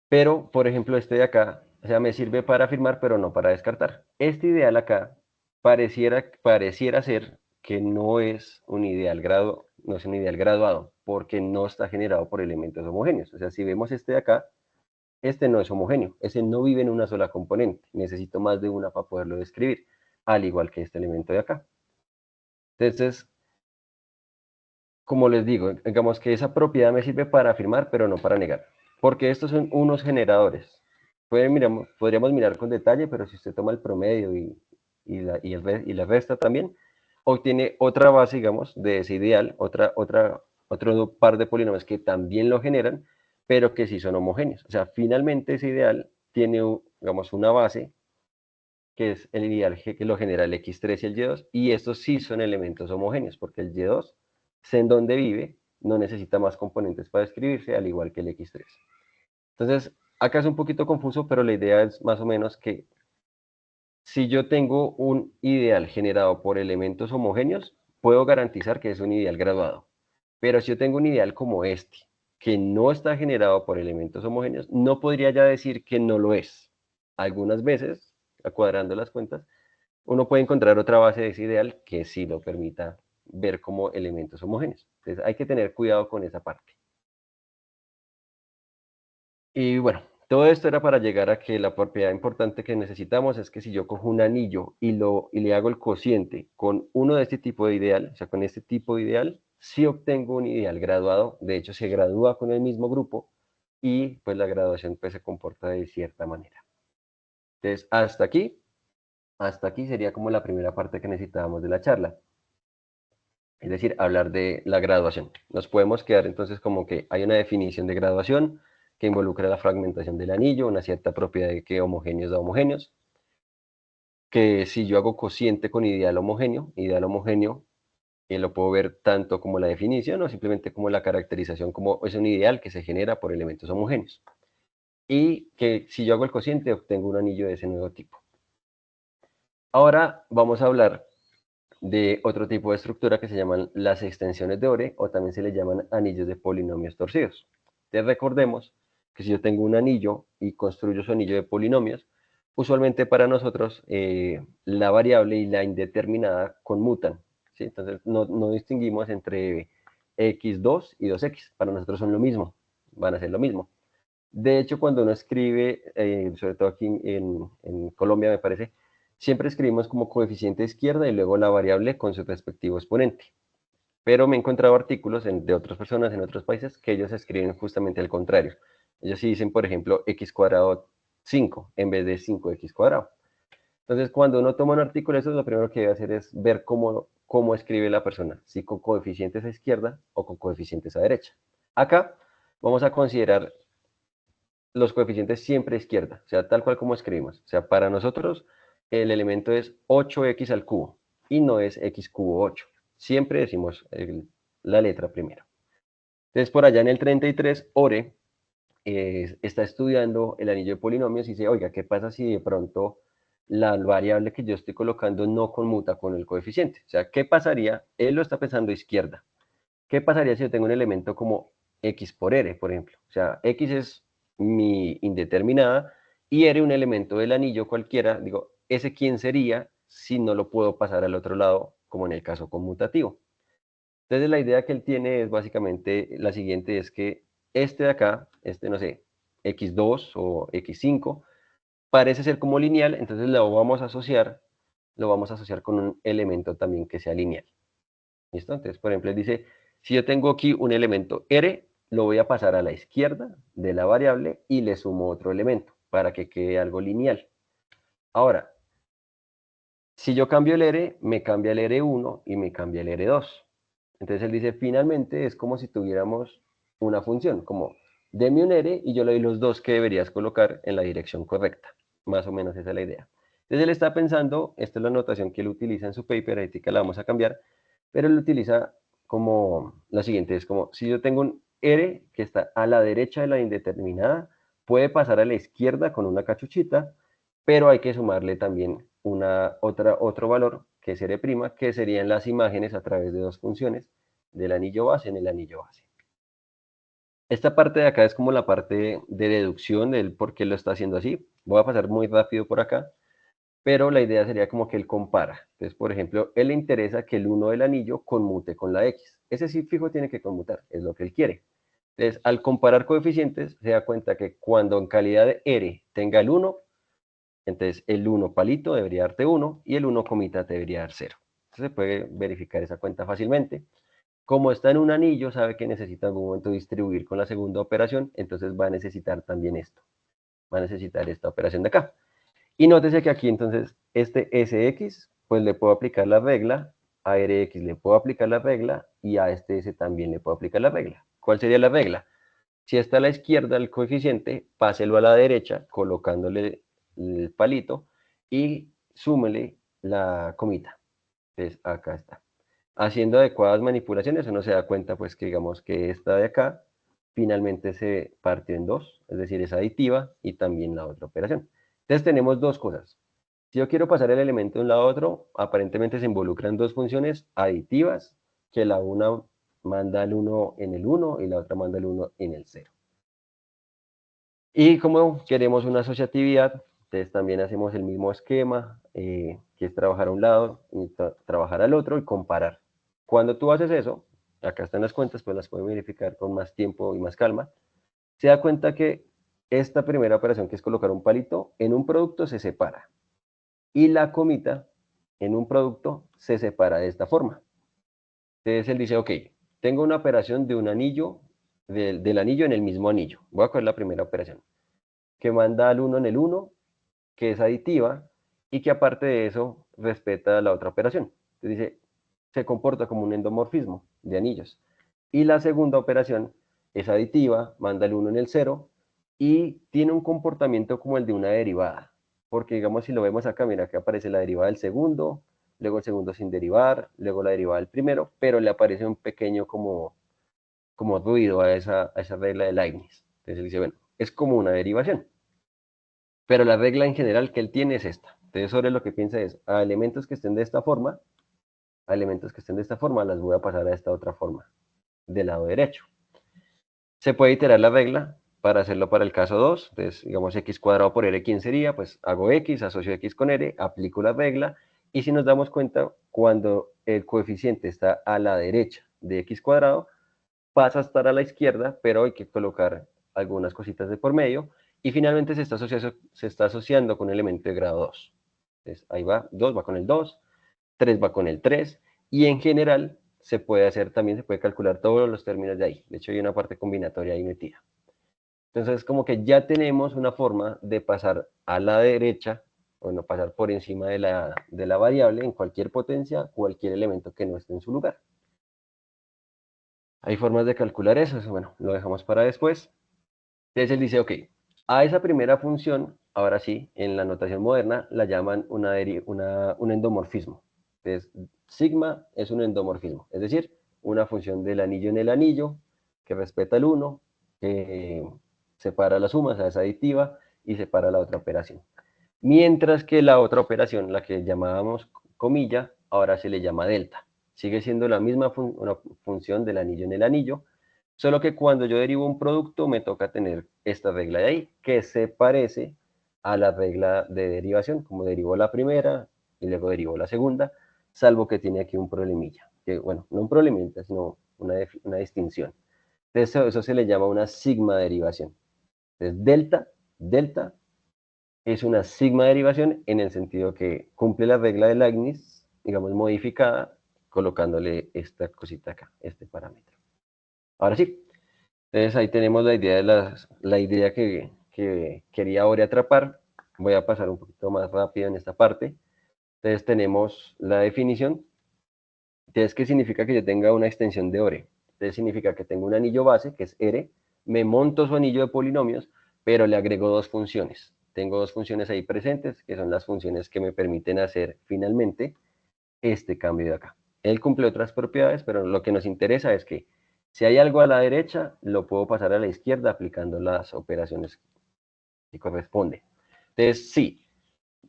Pero, por ejemplo, este de acá, o sea, me sirve para afirmar, pero no para descartar. Este ideal acá pareciera ser que no es un ideal no es un ideal graduado, porque no está generado por elementos homogéneos. O sea, si vemos este de acá, este no es homogéneo, ese no vive en una sola componente. Necesito más de una para poderlo describir, al igual que este elemento de acá. Entonces, como les digo, digamos que esa propiedad me sirve para afirmar, pero no para negar, porque estos son unos generadores. Podríamos mirar con detalle, pero si usted toma el promedio y la resta también, obtiene otra base, digamos, de ese ideal, otro par de polinomios que también lo generan, pero que sí son homogéneos. O sea, finalmente ese ideal tiene, digamos, una base que es el ideal que lo genera el x3 y el y2, y estos sí son elementos homogéneos, porque el y2, sé en dónde vive, no necesita más componentes para escribirse, al igual que el x3. Entonces, acá es un poquito confuso, pero la idea es más o menos que Si yo tengo un ideal generado por elementos homogéneos, puedo garantizar que es un ideal graduado. Pero si yo tengo un ideal como este, que no está generado por elementos homogéneos, no podría ya decir que no lo es. Algunas veces, cuadrando las cuentas, uno puede encontrar otra base de ese ideal que sí lo permita ver como elementos homogéneos. Entonces hay que tener cuidado con esa parte. Y bueno, todo esto era para llegar a que la propiedad importante que necesitamos es que si yo cojo un anillo y le hago el cociente con uno de este tipo de ideal, o sea, con este tipo de ideal, sí obtengo un ideal graduado. De hecho, se gradúa con el mismo grupo y pues la graduación pues se comporta de cierta manera. Entonces, hasta aquí sería como la primera parte que necesitábamos de la charla. Es decir, hablar de la graduación. Nos podemos quedar entonces como que hay una definición de graduación que involucra la fragmentación del anillo, una cierta propiedad de que homogéneos da homogéneos, que si yo hago cociente con ideal homogéneo, lo puedo ver tanto como la definición o simplemente como la caracterización, como es un ideal que se genera por elementos homogéneos. Y que si yo hago el cociente, obtengo un anillo de ese nuevo tipo. Ahora vamos a hablar de otro tipo de estructura que se llaman las extensiones de Ore o también se le llaman anillos de polinomios torcidos. Entonces recordemos que si yo tengo un anillo y construyo su anillo de polinomios, usualmente para nosotros la variable y la indeterminada conmutan, ¿sí? Entonces no distinguimos entre x2 y 2x, para nosotros son lo mismo, van a ser lo mismo. De hecho, cuando uno escribe, sobre todo aquí en Colombia me parece, siempre escribimos como coeficiente izquierda y luego la variable con su respectivo exponente. Pero me he encontrado artículos de otras personas en otros países que ellos escriben justamente al contrario. Ellos sí dicen, por ejemplo, x cuadrado 5 en vez de 5x cuadrado. Entonces, cuando uno toma un artículo, eso lo primero que debe hacer es ver cómo escribe la persona, si con coeficientes a izquierda o con coeficientes a derecha. Acá vamos a considerar los coeficientes siempre a izquierda, o sea, tal cual como escribimos. O sea, para nosotros el elemento es 8x al cubo y no es x cubo 8. Siempre decimos la letra primero. Entonces, por allá en el 33, Ore está estudiando el anillo de polinomios y dice, oiga, ¿qué pasa si de pronto la variable que yo estoy colocando no conmuta con el coeficiente? O sea, ¿qué pasaría? Él lo está pensando a izquierda. ¿Qué pasaría si yo tengo un elemento como x por r, por ejemplo? O sea, x es mi indeterminada y r un elemento del anillo cualquiera. Digo, ¿ese quién sería si no lo puedo pasar al otro lado, como en el caso conmutativo? Entonces la idea que él tiene es básicamente la siguiente, es que este de acá, este no sé, x2 o x5, parece ser como lineal, entonces lo vamos a asociar con un elemento también que sea lineal. ¿Listo? Entonces, por ejemplo, él dice, si yo tengo aquí un elemento r, lo voy a pasar a la izquierda de la variable y le sumo otro elemento para que quede algo lineal. Ahora, si yo cambio el r, me cambia el r1 y me cambia el r2. Entonces él dice, finalmente es como si tuviéramos una función, como deme un r y yo le doy los dos que deberías colocar en la dirección correcta. Más o menos esa es la idea. Entonces él está pensando, esta es la notación que él utiliza en su paper, ahí la vamos a cambiar, pero él utiliza como la siguiente, es como si yo tengo un r que está a la derecha de la indeterminada, puede pasar a la izquierda con una cachuchita, pero hay que sumarle también otro valor, que es r', que serían las imágenes a través de dos funciones del anillo base en el anillo base. Esta parte de acá es como la parte de deducción del por qué lo está haciendo así. Voy a pasar muy rápido por acá, pero la idea sería como que él compara. Entonces, por ejemplo, él le interesa que el 1 del anillo conmute con la x. Ese sí fijo tiene que conmutar, es lo que él quiere. Entonces, al comparar coeficientes, se da cuenta que cuando en calidad de r tenga el 1, entonces el 1 palito debería darte 1 y el 1 comita te debería dar 0. Entonces se puede verificar esa cuenta fácilmente. Como está en un anillo, sabe que necesita en algún momento distribuir con la segunda operación, entonces va a necesitar también esto. Va a necesitar esta operación de acá. Y nótese que aquí entonces este Sx, pues le puedo aplicar la regla, a Rx le puedo aplicar la regla y a este S también le puedo aplicar la regla. ¿Cuál sería la regla? Si está a la izquierda el coeficiente, páselo a la derecha colocándole el palito y súmele la comita. Entonces acá está. Haciendo adecuadas manipulaciones uno se da cuenta pues que digamos que esta de acá finalmente se partió en dos, es decir, es aditiva y también la otra operación. Entonces tenemos dos cosas. Si yo quiero pasar el elemento de un lado a otro, aparentemente se involucran dos funciones aditivas, que la una manda el 1 en el 1 y la otra manda el 1 en el 0. Y como queremos una asociatividad, entonces también hacemos el mismo esquema, que es trabajar a un lado y trabajar al otro y comparar. Cuando tú haces eso, acá están las cuentas, pues las pueden verificar con más tiempo y más calma, se da cuenta que esta primera operación, que es colocar un palito, en un producto se separa. Y la comita en un producto se separa de esta forma. Entonces él dice, ok, tengo una operación de un anillo, del anillo en el mismo anillo. Voy a coger la primera operación, que manda al 1 en el 1, que es aditiva, y que aparte de eso respeta la otra operación. Entonces dice, se comporta como un endomorfismo de anillos. Y la segunda operación es aditiva, manda el 1 en el 0, y tiene un comportamiento como el de una derivada. Porque digamos, si lo vemos acá, mira que aparece la derivada del segundo, luego el segundo sin derivar, luego la derivada del primero, pero le aparece un pequeño como ruido a esa regla de Leibniz. Entonces él dice, bueno, es como una derivación. Pero la regla en general que él tiene es esta. Entonces sobre lo que piensa es, a elementos que estén de esta forma, a elementos que estén de esta forma, las voy a pasar a esta otra forma, del lado derecho. Se puede iterar la regla para hacerlo para el caso 2. Entonces, digamos, x cuadrado por r, ¿quién sería? Pues hago x, asocio x con r, aplico la regla, y si nos damos cuenta, cuando el coeficiente está a la derecha de x cuadrado, pasa a estar a la izquierda, pero hay que colocar algunas cositas de por medio, y finalmente se está asociando con un elemento de grado 2. Entonces, ahí va, 2 va con el 2, 3 va con el 3, y en general se puede hacer, también se puede calcular todos los términos de ahí. De hecho, hay una parte combinatoria ahí metida. Entonces, como que ya tenemos una forma de pasar a la derecha, bueno, pasar por encima de la variable en cualquier potencia, cualquier elemento que no esté en su lugar. Hay formas de calcular eso bueno, lo dejamos para después. Entonces él dice, ok, a esa primera función, ahora sí, en la notación moderna, la llaman un endomorfismo. Entonces, sigma es un endomorfismo, es decir, una función del anillo en el anillo, que respeta el 1, que separa las sumas, es aditiva, y separa la otra operación. Mientras que la otra operación, la que llamábamos comilla, ahora se le llama delta. Sigue siendo la misma una función del anillo en el anillo, solo que cuando yo derivo un producto me toca tener esta regla de ahí, que se parece a la regla de derivación, como derivo la primera y luego derivo la segunda, salvo que tiene aquí un problemilla, que bueno, no un problemilla, sino una distinción. Entonces eso se le llama una sigma derivación. Entonces delta es una sigma derivación en el sentido que cumple la regla de Leibniz, digamos modificada, colocándole esta cosita acá, este parámetro. Ahora sí, entonces ahí tenemos la idea, la idea que quería ahora atrapar. Voy a pasar un poquito más rápido en esta parte. Entonces tenemos la definición. Entonces, ¿qué significa que yo tenga una extensión de ORE? Entonces significa que tengo un anillo base, que es R, me monto su anillo de polinomios, pero le agrego dos funciones. Tengo dos funciones ahí presentes, que son las funciones que me permiten hacer finalmente este cambio de acá. Él cumple otras propiedades, pero lo que nos interesa es que si hay algo a la derecha, lo puedo pasar a la izquierda aplicando las operaciones que corresponden. Entonces, sí,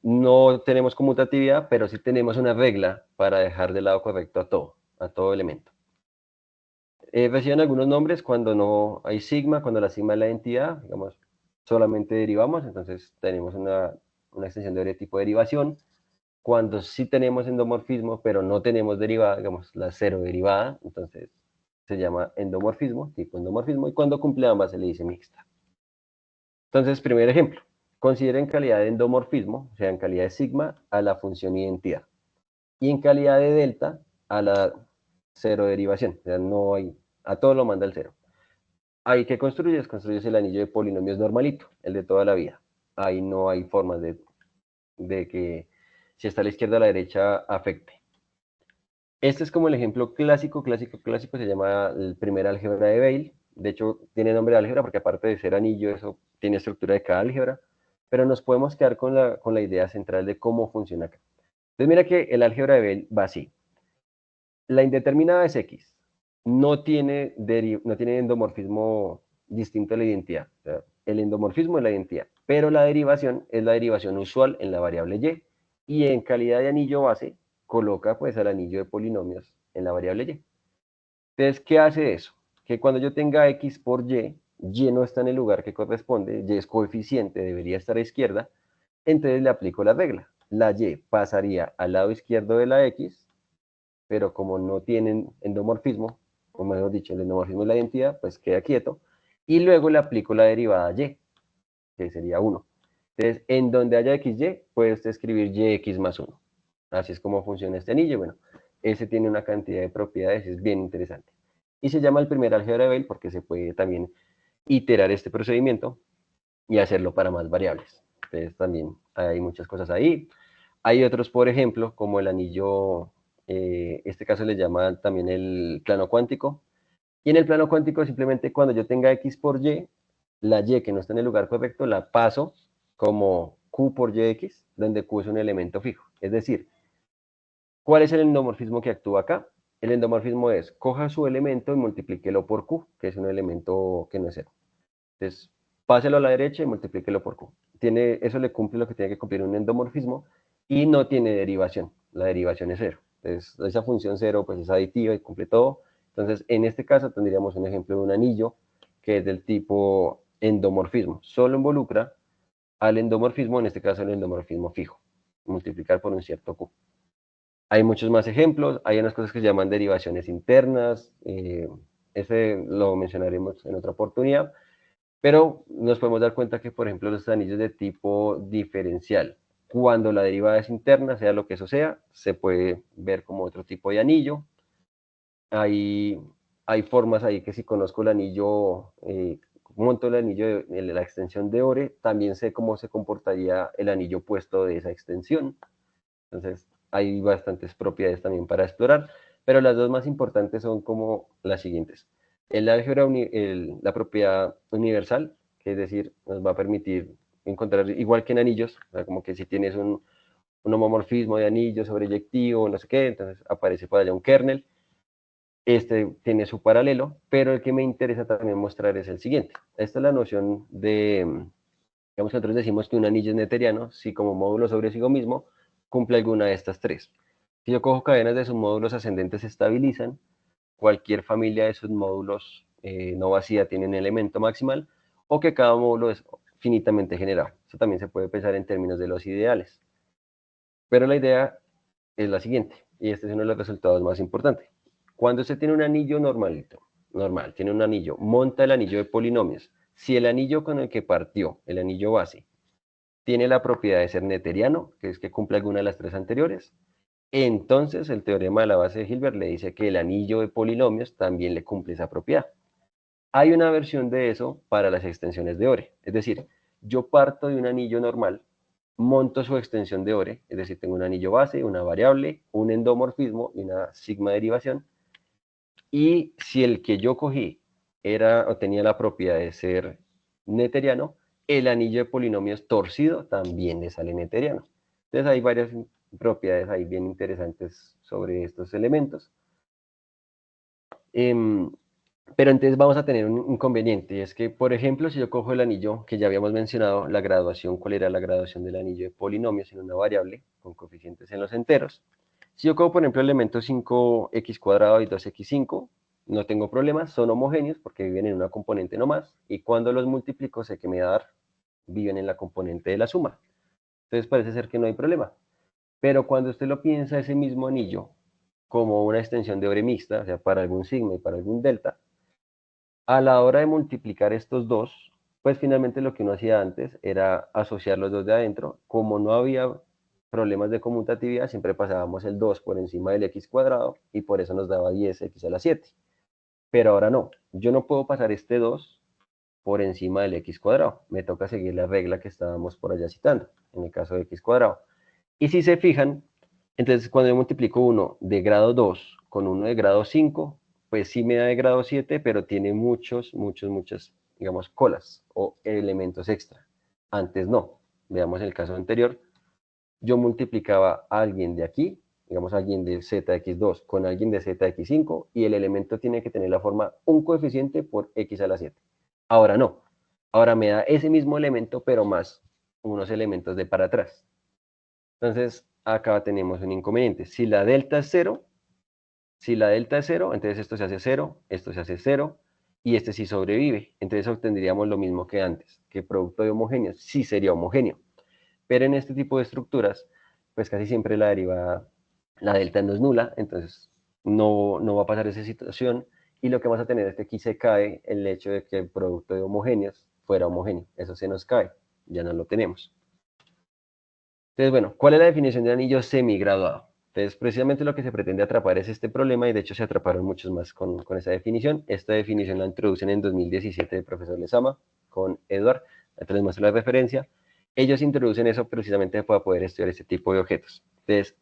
no tenemos conmutatividad, pero sí tenemos una regla para dejar del lado correcto a todo elemento. Reciben algunos nombres cuando no hay sigma, cuando la sigma es la entidad, digamos, solamente derivamos, entonces tenemos una extensión de tipo derivación. Cuando sí tenemos endomorfismo, pero no tenemos derivada, digamos, la cero derivada, entonces se llama endomorfismo, tipo endomorfismo, y cuando cumple ambas se le dice mixta. Entonces, primer ejemplo, considera en calidad de endomorfismo, o sea, en calidad de sigma, a la función identidad. Y en calidad de delta, a la cero derivación, o sea, no hay, a todo lo manda el cero. Ahí, ¿qué construyes? Construyes el anillo de polinomios normalito, el de toda la vida. Ahí no hay formas de que si está a la izquierda o a la derecha afecte. Este es como el ejemplo clásico, se llama el primer álgebra de Weil. De hecho, tiene nombre de álgebra porque aparte de ser anillo, eso tiene estructura de cada álgebra. Pero nos podemos quedar con la idea central de cómo funciona acá. Entonces mira que el álgebra de Weil va así. La indeterminada es X. No tiene endomorfismo distinto a la identidad. O sea, el endomorfismo es la identidad. Pero la derivación es la derivación usual en la variable Y. y en calidad de anillo base coloca pues al anillo de polinomios en la variable y. Entonces, ¿qué hace eso? Que cuando yo tenga x por y no está en el lugar que corresponde, y es coeficiente, debería estar a izquierda, entonces le aplico la regla. La y pasaría al lado izquierdo de la x, pero como no tienen endomorfismo, o mejor dicho, el endomorfismo es la identidad, pues queda quieto, y luego le aplico la derivada y, que sería 1. Entonces, en donde haya xy, puede usted escribir yx más 1. Así es como funciona este anillo. Bueno, ese tiene una cantidad de propiedades, es bien interesante. Y se llama el primer álgebra de Bell porque se puede también iterar este procedimiento y hacerlo para más variables. Entonces también hay muchas cosas ahí. Hay otros, por ejemplo, como el anillo, este caso le llama también el plano cuántico. Y en el plano cuántico simplemente cuando yo tenga x por y, la y que no está en el lugar correcto la paso como q por yx, donde q es un elemento fijo. Es decir, ¿cuál es el endomorfismo que actúa acá? El endomorfismo es, coja su elemento y multiplíquelo por q, que es un elemento que no es cero. Entonces, páselo a la derecha y multiplíquelo por q. Eso le cumple lo que tiene que cumplir un endomorfismo y no tiene derivación. La derivación es cero. Entonces, esa función cero pues es aditiva y cumple todo. Entonces, en este caso tendríamos un ejemplo de un anillo que es del tipo endomorfismo. Solo involucra al endomorfismo, en este caso el endomorfismo fijo. Multiplicar por un cierto q. Hay muchos más ejemplos, hay unas cosas que se llaman derivaciones internas, ese lo mencionaremos en otra oportunidad, pero nos podemos dar cuenta que, por ejemplo, los anillos de tipo diferencial, cuando la derivada es interna, sea lo que eso sea, se puede ver como otro tipo de anillo. Hay, hay formas ahí que si conozco el anillo, monto el anillo de la extensión de Ore, también sé cómo se comportaría el anillo opuesto de esa extensión. Entonces, hay bastantes propiedades también para explorar, pero las dos más importantes son como las siguientes. El álgebra, la propiedad universal, que es decir, nos va a permitir encontrar, igual que en anillos, o sea, como que si tienes un homomorfismo de anillo sobreyectivo, no sé qué, entonces aparece por allá un kernel. Este tiene su paralelo, pero el que me interesa también mostrar es el siguiente. Esta es la noción de, digamos que nosotros decimos que un anillo es neteriano si como módulo sobre sí mismo cumple alguna de estas tres. Si yo cojo cadenas de submódulos ascendentes se estabilizan, cualquier familia de submódulos no vacía tiene un elemento maximal, o que cada módulo es finitamente generado. Eso también se puede pensar en términos de los ideales. Pero la idea es la siguiente, y este es uno de los resultados más importantes. Cuando usted tiene un anillo normalito, normal, tiene un anillo, monta el anillo de polinomios. Si el anillo con el que partió, el anillo base, tiene la propiedad de ser neteriano, que es que cumple alguna de las tres anteriores, entonces el teorema de la base de Hilbert le dice que el anillo de polinomios también le cumple esa propiedad. Hay una versión de eso para las extensiones de Ore, es decir, yo parto de un anillo normal, monto su extensión de Ore, es decir, tengo un anillo base, una variable, un endomorfismo y una sigma derivación, y si el que yo cogí era o tenía la propiedad de ser neteriano, el anillo de polinomios torcido también le sale neteriano. Entonces hay varias propiedades ahí bien interesantes sobre estos elementos. Pero entonces vamos a tener un inconveniente, y es que, por ejemplo, si yo cojo el anillo que ya habíamos mencionado, la graduación, ¿cuál era la graduación del anillo de polinomios en una variable con coeficientes en los enteros? Si yo cojo, por ejemplo, el elemento 5x cuadrado y 2x5, no tengo problemas, son homogéneos porque viven en una componente nomás, y cuando los multiplico sé que me va a dar, viven en la componente de la suma. Entonces parece ser que no hay problema. Pero cuando usted lo piensa, ese mismo anillo, como una extensión de Ore mixta, o sea, para algún sigma y para algún delta, a la hora de multiplicar estos dos, pues finalmente lo que uno hacía antes era asociar los dos de adentro. Como no había problemas de conmutatividad, siempre pasábamos el 2 por encima del x cuadrado y por eso nos daba 10x a la 7. Pero ahora no, yo no puedo pasar este 2 por encima del x cuadrado. Me toca seguir la regla que estábamos por allá citando, en el caso de x cuadrado. Y si se fijan, entonces cuando yo multiplico uno de grado 2 con uno de grado 5, pues sí me da de grado 7, pero tiene muchas, digamos, colas o elementos extra. Antes no. Veamos el caso anterior. Yo multiplicaba a alguien de aquí, digamos alguien de zx2 con alguien de zx5, y el elemento tiene que tener la forma un coeficiente por x a la 7. Ahora no. Ahora me da ese mismo elemento, pero más unos elementos de para atrás. Entonces, acá tenemos un inconveniente. Si la delta es cero, entonces esto se hace cero, esto se hace cero, y este sí sobrevive. Entonces obtendríamos lo mismo que antes, que producto de homogéneos sí sería homogéneo. Pero en este tipo de estructuras, pues casi siempre la derivada, la delta no es nula, entonces no va a pasar esa situación, y lo que vamos a tener es que aquí se cae el hecho de que el producto de homogéneos fuera homogéneo. Eso se nos cae, ya no lo tenemos. Entonces, bueno, ¿cuál es la definición de anillo semigraduado? Entonces, precisamente lo que se pretende atrapar es este problema, y de hecho se atraparon muchos más con esa definición. Esta definición la introducen en 2017 el profesor Lezama con Edward, entonces les muestro la referencia. Ellos introducen eso precisamente para poder estudiar este tipo de objetos. Entonces,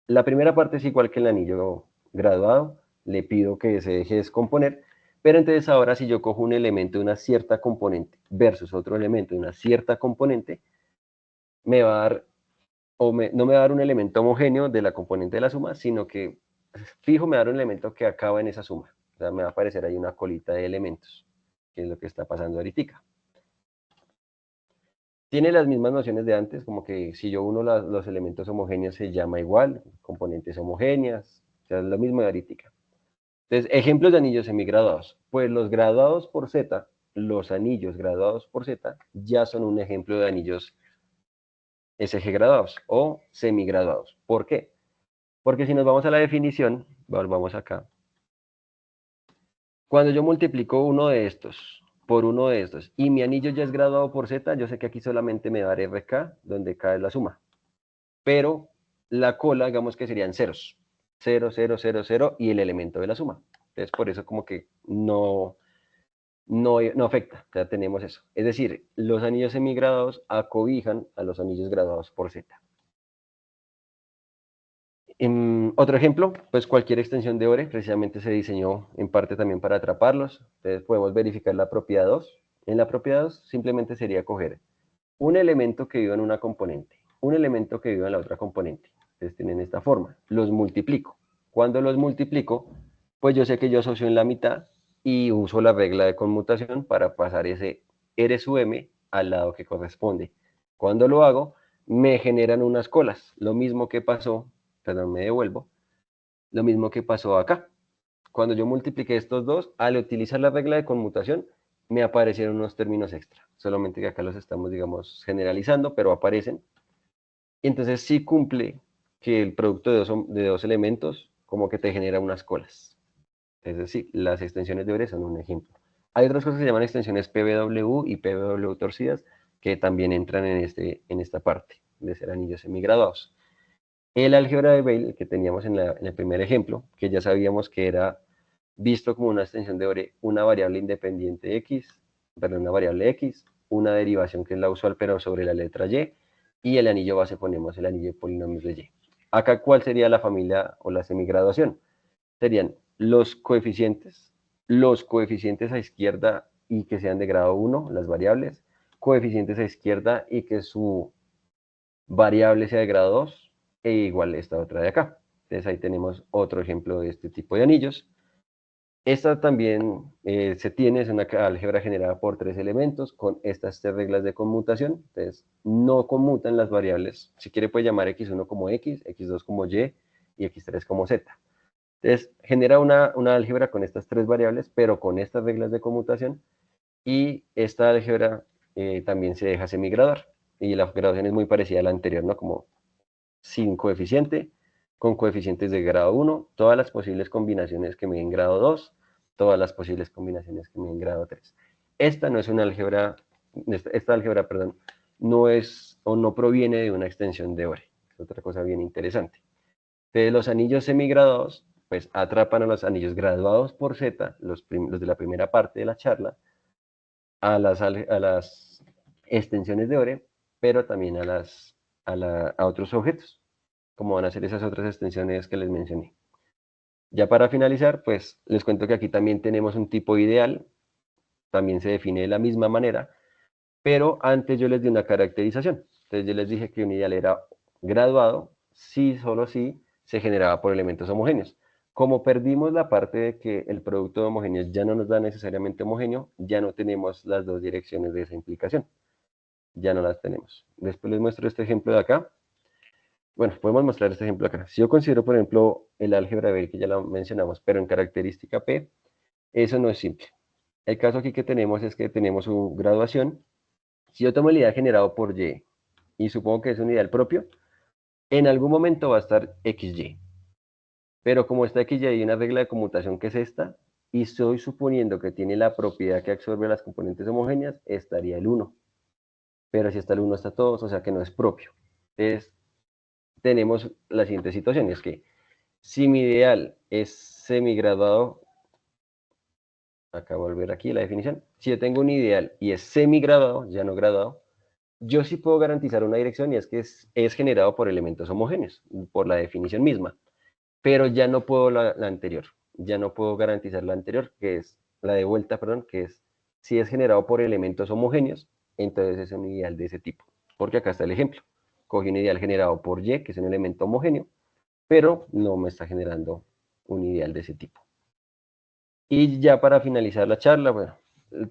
la primera parte es igual que el anillo graduado, le pido que se deje descomponer, pero entonces ahora si yo cojo un elemento de una cierta componente versus otro elemento de una cierta componente, me va a dar no me va a dar un elemento homogéneo de la componente de la suma, sino que fijo me va a dar un elemento que acaba en esa suma. O sea, me va a aparecer ahí una colita de elementos, que es lo que está pasando ahorita. Tiene las mismas nociones de antes, como que si yo uno los elementos homogéneos se llama igual, componentes homogéneas, o sea, es lo mismo de ahorita. Entonces, ejemplos de anillos semigraduados. Pues los graduados por Z, los anillos graduados por Z, ya son un ejemplo de anillos SG graduados o semigraduados. ¿Por qué? Porque si nos vamos a la definición, volvamos acá. Cuando yo multiplico uno de estos por uno de estos y mi anillo ya es graduado por Z, yo sé que aquí solamente me va a dar RK, donde K es la suma. Pero la cola, digamos que serían ceros. 0, 0, 0, 0 y el elemento de la suma. Entonces, por eso como que no afecta. Ya tenemos eso. Es decir, los anillos semigraduados acobijan a los anillos graduados por Z. Otro ejemplo, pues cualquier extensión de ORE precisamente se diseñó en parte también para atraparlos. Entonces podemos verificar la propiedad 2. En la propiedad 2 simplemente sería coger un elemento que viva en una componente, un elemento que viva en la otra componente. Entonces tienen esta forma. Los multiplico. Cuando los multiplico, pues yo sé que yo asocio en la mitad y uso la regla de conmutación para pasar ese R sub m al lado que corresponde. Cuando lo hago, me generan unas colas. Lo mismo que pasó, perdón, me devuelvo, lo mismo que pasó acá. Cuando yo multipliqué estos dos, al utilizar la regla de conmutación, me aparecieron unos términos extra. Solamente que acá los estamos, digamos, generalizando, pero aparecen. Y entonces sí cumple que el producto de dos elementos como que te genera unas colas. Es decir, las extensiones de Euler son un ejemplo. Hay otras cosas que se llaman extensiones PW y PW torcidas que también entran en esta parte de ser anillos semigraduados. El álgebra de Weil que teníamos en el primer ejemplo, que ya sabíamos que era visto como una extensión de Ore, una variable independiente x, perdón, una variable x, una derivación que es la usual pero sobre la letra y el anillo base ponemos el anillo de polinomios de y. Acá, ¿cuál sería la familia o la semigraduación? Serían los coeficientes a izquierda y que sean de grado 1, las variables, coeficientes a izquierda y que su variable sea de grado 2 e igual esta otra de acá. Entonces ahí tenemos otro ejemplo de este tipo de anillos. Esta también se tiene, es una álgebra generada por tres elementos con estas tres reglas de conmutación. Entonces no conmutan las variables. Si quiere puede llamar x1 como x, x2 como y y x3 como z. Entonces genera una álgebra con estas tres variables, pero con estas reglas de conmutación. Y esta álgebra también se deja semigradar. Y la graduación es muy parecida a la anterior, ¿no? Como sin coeficiente, con coeficientes de grado 1, todas las posibles combinaciones que me den grado 2, todas las posibles combinaciones que me den grado 3. Esta no es una álgebra, esta álgebra, perdón, no es o no proviene de una extensión de Ore. Es otra cosa bien interesante. De los anillos semigraduados, pues atrapan a los anillos graduados por Z, los de la primera parte de la charla, a las extensiones de Ore, pero también a otros objetos, como van a ser esas otras extensiones que les mencioné. Ya para finalizar, pues les cuento que aquí también tenemos un tipo ideal, también se define de la misma manera, pero antes yo les di una caracterización. Entonces yo les dije que un ideal era graduado si solo si se generaba por elementos homogéneos. Como perdimos la parte de que el producto de homogéneos ya no nos da necesariamente homogéneo, ya no tenemos las dos direcciones de esa implicación. Ya no las tenemos. Después les muestro este ejemplo de acá. Bueno, podemos mostrar este ejemplo acá. Si yo considero, por ejemplo, el álgebra Abel, que ya lo mencionamos, pero en característica P, eso no es simple. El caso aquí que tenemos es que tenemos su graduación. Si yo tomo el ideal generado por Y y supongo que es un ideal propio, en algún momento va a estar XY. Pero como está XY hay una regla de conmutación que es esta, y estoy suponiendo que tiene la propiedad que absorbe las componentes homogéneas, estaría el 1. Pero si está el 1 está todos, o sea que no es propio. Entonces, tenemos la siguiente situación, es que si mi ideal es semigraduado, acá volver aquí la definición, si yo tengo un ideal y es semigraduado, ya no graduado, yo sí puedo garantizar una dirección y es que es generado por elementos homogéneos, por la definición misma, pero ya no puedo la anterior, ya no puedo garantizar la anterior, que es la de vuelta, perdón, que es si es generado por elementos homogéneos, entonces es un ideal de ese tipo, porque acá está el ejemplo. Cogí un ideal generado por Y, que es un elemento homogéneo, pero no me está generando un ideal de ese tipo. Y ya para finalizar la charla, bueno,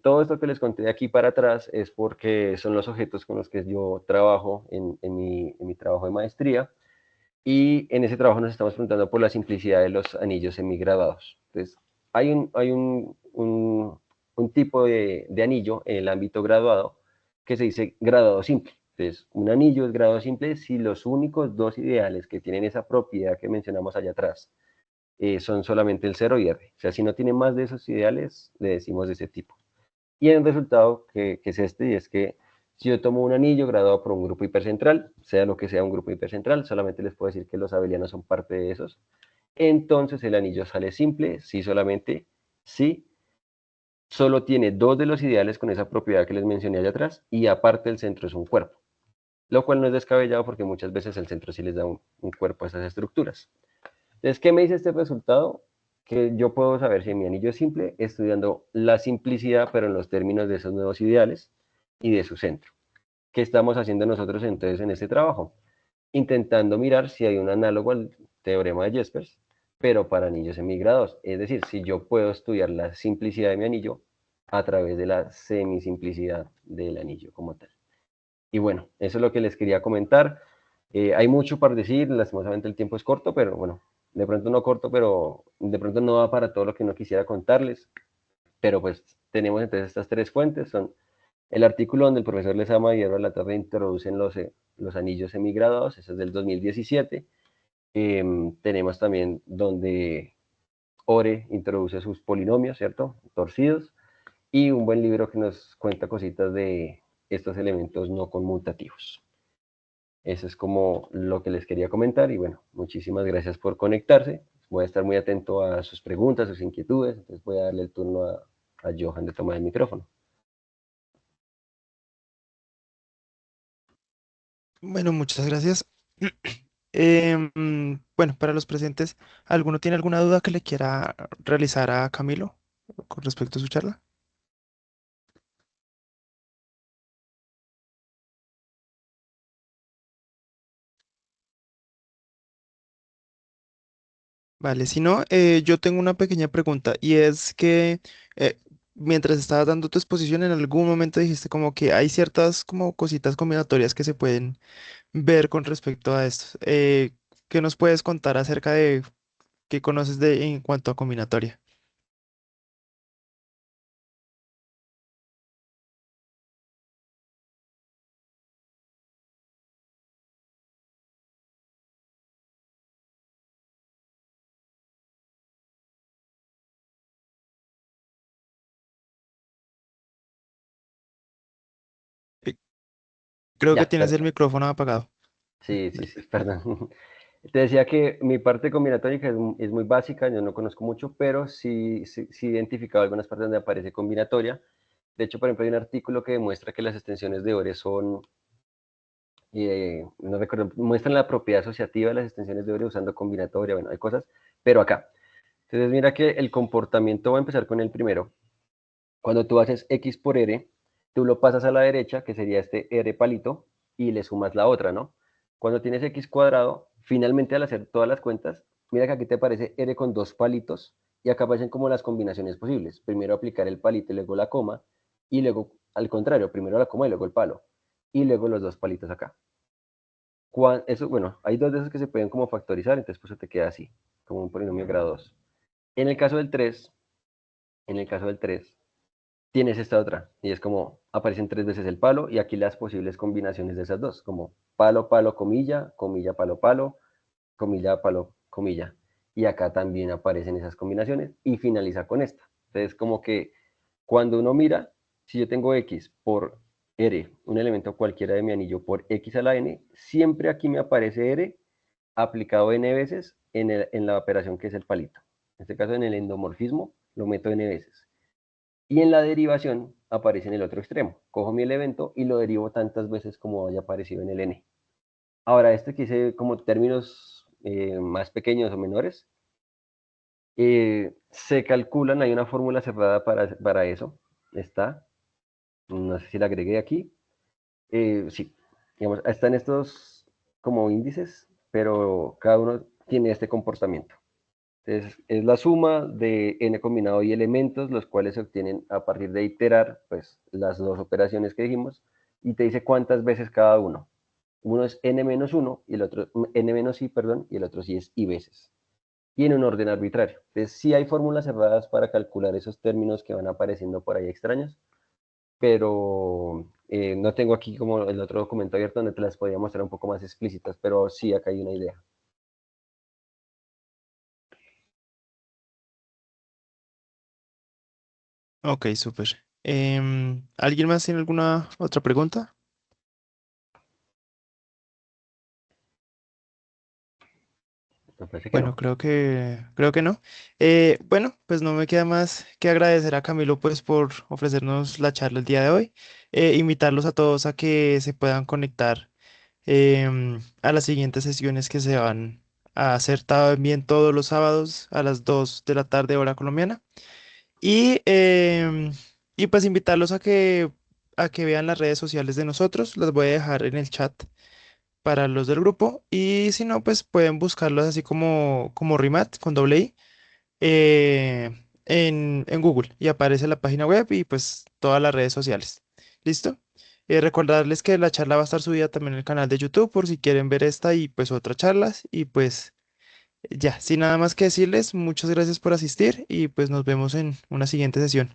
todo esto que les conté de aquí para atrás es porque son los objetos con los que yo trabajo en mi trabajo de maestría y en ese trabajo nos estamos preguntando por la simplicidad de los anillos semigraduados. Entonces, hay un tipo de anillo en el ámbito graduado que se dice graduado simple. Entonces, un anillo es graduado simple si los únicos dos ideales que tienen esa propiedad que mencionamos allá atrás son solamente el 0 y R. O sea, si no tiene más de esos ideales, le decimos de ese tipo. Y el resultado que es este, y es que si yo tomo un anillo graduado por un grupo hipercentral, sea lo que sea un grupo hipercentral, solamente les puedo decir que los abelianos son parte de esos, entonces el anillo sale simple, si solamente, si solo tiene dos de los ideales con esa propiedad que les mencioné allá atrás, y aparte el centro es un cuerpo, lo cual no es descabellado porque muchas veces el centro sí les da un cuerpo a esas estructuras. Entonces, ¿qué me dice este resultado? Que yo puedo saber si mi anillo es simple estudiando la simplicidad, pero en los términos de esos nuevos ideales y de su centro. ¿Qué estamos haciendo nosotros entonces en este trabajo? Intentando mirar si hay un análogo al teorema de Jespers, pero para anillos semigrados. Es decir, si yo puedo estudiar la simplicidad de mi anillo a través de la semisimplicidad del anillo como tal. Y bueno, eso es lo que les quería comentar. Hay mucho para decir, lastimosamente el tiempo es corto, pero bueno, de pronto no corto, pero de pronto no va para todo lo que no quisiera contarles. Pero pues tenemos entonces estas tres fuentes, son el artículo donde el profesor Lezama y Hierro de la Torre introducen los anillos semigraduados, ese es del 2017. Tenemos también donde Ore introduce sus polinomios, ¿cierto? Torcidos. Y un buen libro que nos cuenta cositas de estos elementos no conmutativos. Eso es como lo que les quería comentar y bueno, muchísimas gracias por conectarse. Voy a estar muy atento a sus preguntas, sus inquietudes, entonces voy a darle el turno a Johan de tomar el micrófono. Bueno, muchas gracias. Bueno, para los presentes, ¿alguno tiene alguna duda que le quiera realizar a Camilo con respecto a su charla? Vale, si no, yo tengo una pequeña pregunta y es que eh, mientras estabas dando tu exposición en algún momento dijiste como que hay ciertas como cositas combinatorias que se pueden ver con respecto a esto. ¿Qué nos puedes contar acerca de qué conoces de en cuanto a combinatoria? Eh, Creo que Ya, tienes el micrófono apagado. sí, sí, Dale. sí, perdón. Te decía que mi parte combinatórica es muy básica, yo no conozco mucho, pero sí he identificado algunas partes donde aparece combinatoria. De hecho, por ejemplo, hay un artículo que demuestra que las extensiones de Ore son, no recuerdo, muestran la propiedad asociativa de las extensiones de Ore usando combinatoria, bueno, hay cosas, pero acá. Entonces, mira que el comportamiento, va a empezar con el primero. Cuando tú haces x por r, tú lo pasas a la derecha, que sería este r palito, y le sumas la otra, ¿no? Cuando tienes x cuadrado, finalmente al hacer todas las cuentas, mira que aquí te aparece r con dos palitos, y acá aparecen como las combinaciones posibles. Primero aplicar el palito y luego la coma, y luego al contrario, primero la coma y luego el palo, y luego los dos palitos acá. Eso, bueno, hay dos de esos que se pueden como factorizar, entonces pues se te queda así, como un polinomio grado 2. En el caso del 3, en el caso del 3 tienes esta otra, y es como aparecen tres veces el palo, y aquí las posibles combinaciones de esas dos, como palo, palo, comilla, comilla, palo, palo, comilla, palo, comilla. Y acá también aparecen esas combinaciones, y finaliza con esta. Entonces, como que cuando uno mira, si yo tengo x por r, un elemento cualquiera de mi anillo por x a la n, siempre aquí me aparece r aplicado n veces en la operación que es el palito. En este caso, en el endomorfismo, lo meto n veces. Y en la derivación aparece en el otro extremo. Cojo mi elemento y lo derivo tantas veces como haya aparecido en el n. Ahora, este que hice como términos más pequeños o menores, se calculan, hay una fórmula cerrada para eso, está, no sé si la agregué aquí, sí, digamos, están estos como índices, pero cada uno tiene este comportamiento. Entonces, es la suma de n combinado y elementos, los cuales se obtienen a partir de iterar pues, las dos operaciones que dijimos, y te dice cuántas veces cada uno. Uno es n menos 1 y el otro n menos i, perdón, y el otro sí es i veces. Y en un orden arbitrario. Entonces, sí hay fórmulas cerradas para calcular esos términos que van apareciendo por ahí extraños, pero no tengo aquí como el otro documento abierto donde te las podría mostrar un poco más explícitas, pero sí, acá hay una idea. Ok, súper. ¿Alguien más tiene alguna otra pregunta? Me parece que Bueno, no. creo que no. Bueno, pues no me queda más que agradecer a Camilo pues por ofrecernos la charla el día de hoy. Invitarlos a todos a que se puedan conectar a las siguientes sesiones que se van a hacer también todos los sábados a las 2 de la tarde hora colombiana. Y, y pues invitarlos a que vean las redes sociales de nosotros. Las voy a dejar en el chat para los del grupo. Y si no, pues pueden buscarlos así como Rimat con doble I en Google. Y aparece la página web y pues todas las redes sociales. ¿Listo? Recordarles que la charla va a estar subida también en el canal de YouTube por si quieren ver esta y pues otras charlas. Y pues ya, sin nada más que decirles, muchas gracias por asistir y pues nos vemos en una siguiente sesión.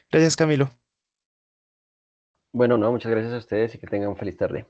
Gracias, Camilo. Bueno, no, muchas gracias a ustedes y que tengan un feliz tarde.